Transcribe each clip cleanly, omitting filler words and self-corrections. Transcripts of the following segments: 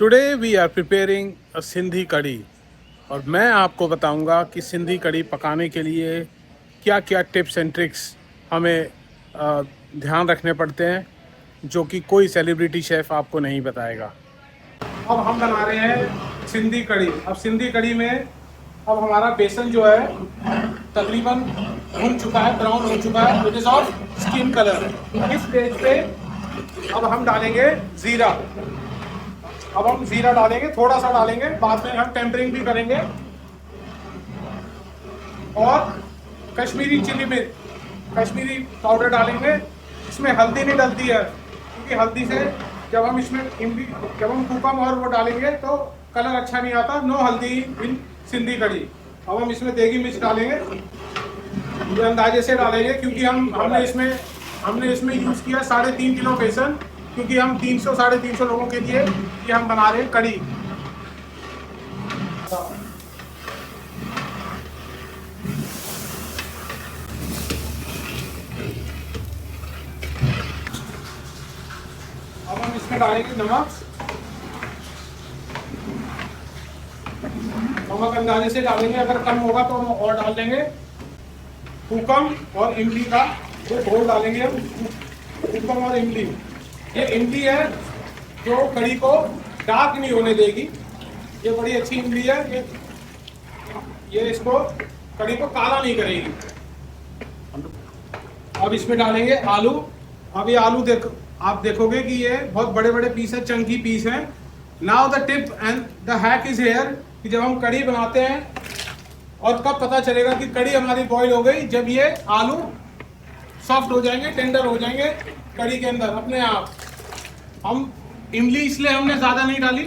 Today we are preparing a Sindhi kadhi और मैं आपको बताऊंगा कि सिंधी कढ़ी पकाने के लिए क्या क्या टिप्स एंड ट्रिक्स हमें ध्यान रखने पड़ते हैं जो कि कोई सेलिब्रिटी शेफ़ आपको नहीं बताएगा। अब हम बना रहे हैं सिंधी कढ़ी। अब सिंधी कढ़ी में अब हमारा बेसन जो है तकरीबन भुन चुका है, ब्राउन हो चुका है, it is of skin colour. इस स्टेज पे अब हम डालेंगे ज़ीरा। अब हम ज़ीरा डालेंगे, थोड़ा सा डालेंगे, बाद में हम टेम्परिंग भी करेंगे। और कश्मीरी चिली मिर्च, कश्मीरी पाउडर डालेंगे। इसमें हल्दी नहीं डलती है क्योंकि हल्दी से जब हम इसमें इमली, जब हम कुकम और वो डालेंगे तो कलर अच्छा नहीं आता। नो हल्दी इन सिंधी कढ़ी। अब हम इसमें देगी मिर्च डालेंगे, ये अंदाजे से डालेंगे क्योंकि हमने इसमें यूज़ किया 3.5 किलो बेसन, क्योंकि हम 300 350 लोगों के लिए ये हम बना रहे हैं कढ़ी। अब हम इसमें डालेंगे नमक। नमक अंदाजे से डालेंगे, अगर कम होगा तो हम और डाल देंगे। कुकम और इमली का जो घोल डालेंगे हम, कुकम और इमली। ये इमली है जो कढ़ी को डार्क नहीं होने देगी, ये बड़ी अच्छी इमली है। ये इसको कढ़ी को काला नहीं करेगी। अब इसमें डालेंगे आलू। अब ये आलू आप देखोगे कि ये बहुत बड़े बड़े पीस है, चंकी पीस हैं। Now the tip and the hack is here कि जब हम कढ़ी बनाते हैं और कब पता चलेगा कि कढ़ी हमारी बॉईल हो गई, जब ये आलू सॉफ्ट हो जाएंगे, टेंडर हो जाएंगे कढ़ी के अंदर अपने आप। हम इमली इसलिए हमने ज्यादा नहीं डाली,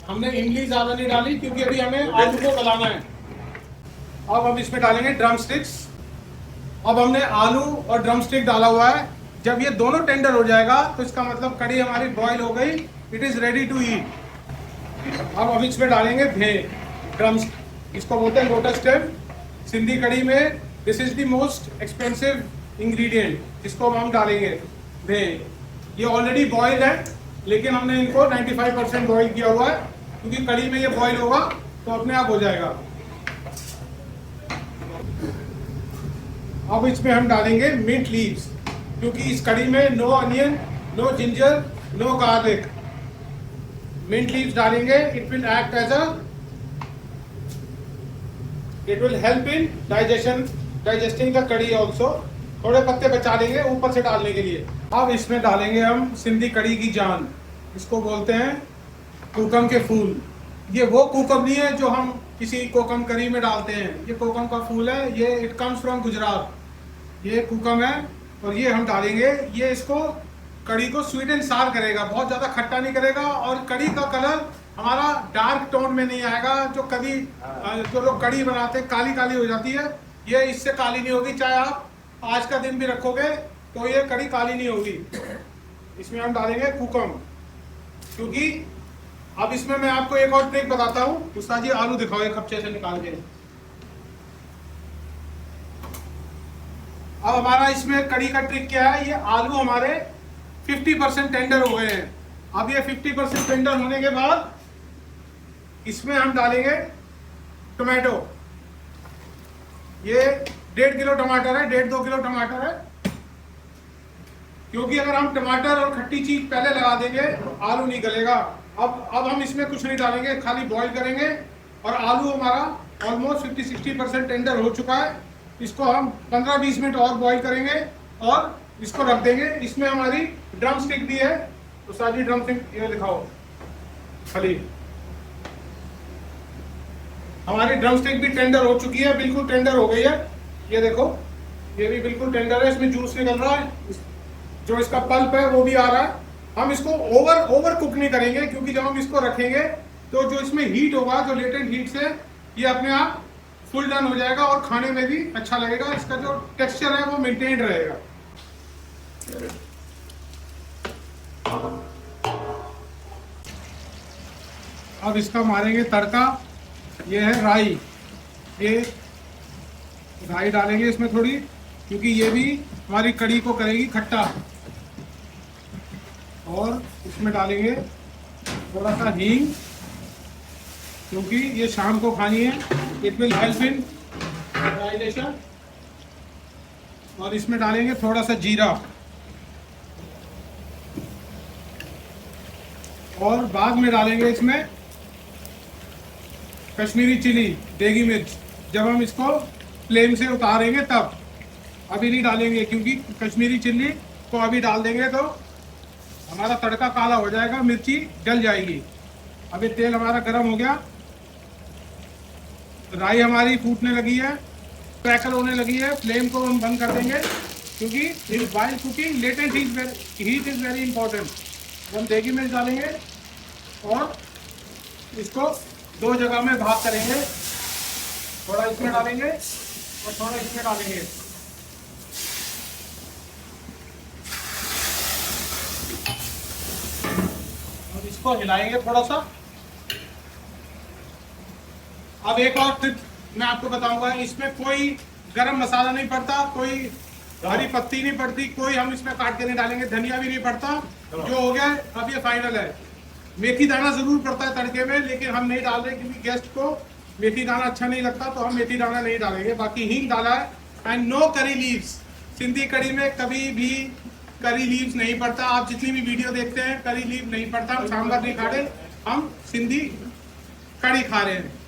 हमने इमली ज्यादा नहीं डाली क्योंकि अभी हमें आलू को गलाना है। अब हम इसमें डालेंगे ड्रम स्टिक्स। अब हमने आलू और ड्रम स्टिक डाला हुआ है। जब ये दोनों टेंडर हो जाएगा तो इसका मतलब कढ़ी हमारी बॉईल हो गई, it is ready to eat. अब हम इसमें डालेंगे भे, ड्रम्स, इसको बोलते हैं लोटस स्टेम सिंधी कढ़ी में। This is the most expensive ingredient, जिसको हम डालेंगे भे। ये ऑलरेडी बॉइल्ड है लेकिन हमने इनको 95% बॉईल किया हुआ है क्योंकि कढ़ी में ये बॉईल होगा तो अपने आप हो जाएगा। अब इसमें हम डालेंगे मिंट लीव्स, क्योंकि इस कढ़ी में no onion, no ginger, no garlic. Mint leaves डालेंगे, it will act as it will help in digesting the kadhi also. थोड़े पत्ते बचा लेंगे ऊपर से डालने के लिए। अब इसमें डालेंगे हम सिंधी कढ़ी की जान, इसको बोलते हैं कोकम के फूल। ये वो कोकम नहीं है जो हम किसी कोकम करी में डालते हैं, ये कोकम का फूल है। ये इट कम्स फ्रॉम गुजरात, ये कोकम है और ये हम डालेंगे। ये इसको कढ़ी को स्वीट एंड सार करेगा, बहुत ज़्यादा खट्टा नहीं करेगा और कढ़ी का कलर हमारा डार्क टोन में नहीं आएगा। जो लोग कढ़ी बनाते हैं काली काली हो जाती है, ये इससे काली नहीं होगी। चाहे आप आज का दिन भी रखोगे तो ये कढ़ी काली नहीं होगी। इसमें हम डालेंगे कुकम, क्योंकि अब इसमें मैं आपको एक और ट्रिक बताता हूँ। उस्ताद जी आलू दिखाओ एक कपचे से निकाल के। अब हमारा इसमें कढ़ी का ट्रिक क्या है, ये आलू हमारे 50% टेंडर हो गए हैं। अब ये 50% टेंडर होने के बाद इसमें हम डालेंगे टोमेटो। ये 1.5 किलो टमाटर है, 1.5-2 किलो टमाटर है। क्योंकि अगर हम टमाटर और खट्टी चीज पहले लगा देंगे तो आलू नहीं गलेगा। अब हम इसमें कुछ नहीं डालेंगे, खाली बॉईल करेंगे और आलू हमारा ऑलमोस्ट 50-60% टेंडर हो चुका है। इसको हम 15-20 मिनट और बॉईल करेंगे और इसको रख देंगे। इसमें हमारी ड्रम स्टिक भी है, तो सारी ड्रम स्टिक ये दिखाओ खाली। हमारी ड्रम स्टिक भी टेंडर हो चुकी है, बिल्कुल टेंडर हो गई है। ये देखो, ये भी बिल्कुल टेंडर है, इसमें जूस निकल रहा है, जो इसका पल्प है वो भी आ रहा है। हम इसको ओवर कुक नहीं करेंगे क्योंकि जब हम इसको रखेंगे तो जो इसमें हीट होगा, जो लेटेंट हीट से ये अपने आप फुल डन हो जाएगा और खाने में भी अच्छा लगेगा। इसका जो टेक्सचर है वो मेंटेन रहेगा। अब इसका मारेंगे तड़का। ये है राई, ये राई डालेंगे इसमें थोड़ी, क्योंकि ये भी हमारी कढ़ी को करेगी खट्टा। और इसमें डालेंगे थोड़ा सा हींग, क्योंकि ये शाम को खानी है, it will help in digestion. और इसमें डालेंगे थोड़ा सा जीरा, और बाद में डालेंगे इसमें कश्मीरी चिली, देगी मिर्च, जब हम इसको फ्लेम से उतारेंगे तब। अभी नहीं डालेंगे, क्योंकि कश्मीरी चिल्ली को अभी डाल देंगे तो हमारा तड़का काला हो जाएगा, मिर्ची जल जाएगी। अभी तेल हमारा गर्म हो गया, राई हमारी फूटने लगी है, क्रैकल होने लगी है। फ्लेम को हम बंद कर देंगे, क्योंकि while cooking latent heat is very important. हम देगी मिर्च डालेंगे और इसको 2 जगह में भाग करेंगे, थोड़ा इसमें डालेंगे और थोड़ा इसमें डालेंगे। और इसको हिलाएंगे थोड़ा सा। अब एक और ट्रिक मैं आपको बताऊंगा, इसमें कोई गरम मसाला नहीं पड़ता, कोई हरी पत्ती नहीं पड़ती, कोई हम इसमें काट के नहीं डालेंगे, धनिया भी नहीं पड़ता। जो हो गया अब ये फाइनल है। मेथी दाना जरूर पड़ता है तड़के में, लेकिन हम नहीं डाल रहे, क्योंकि गेस्ट को मेथी दाना अच्छा नहीं लगता, तो हम मेथी दाना नहीं डालेंगे। बाकी हींग डाला है, and no curry leaves. Sindhi kadhi में कभी भी करी लीव्स नहीं पड़ता। आप जितनी भी वीडियो देखते हैं, करी लीव नहीं पड़ता। हम सांभर नहीं खा रहे, हम सिंधी कड़ी खा रहे हैं।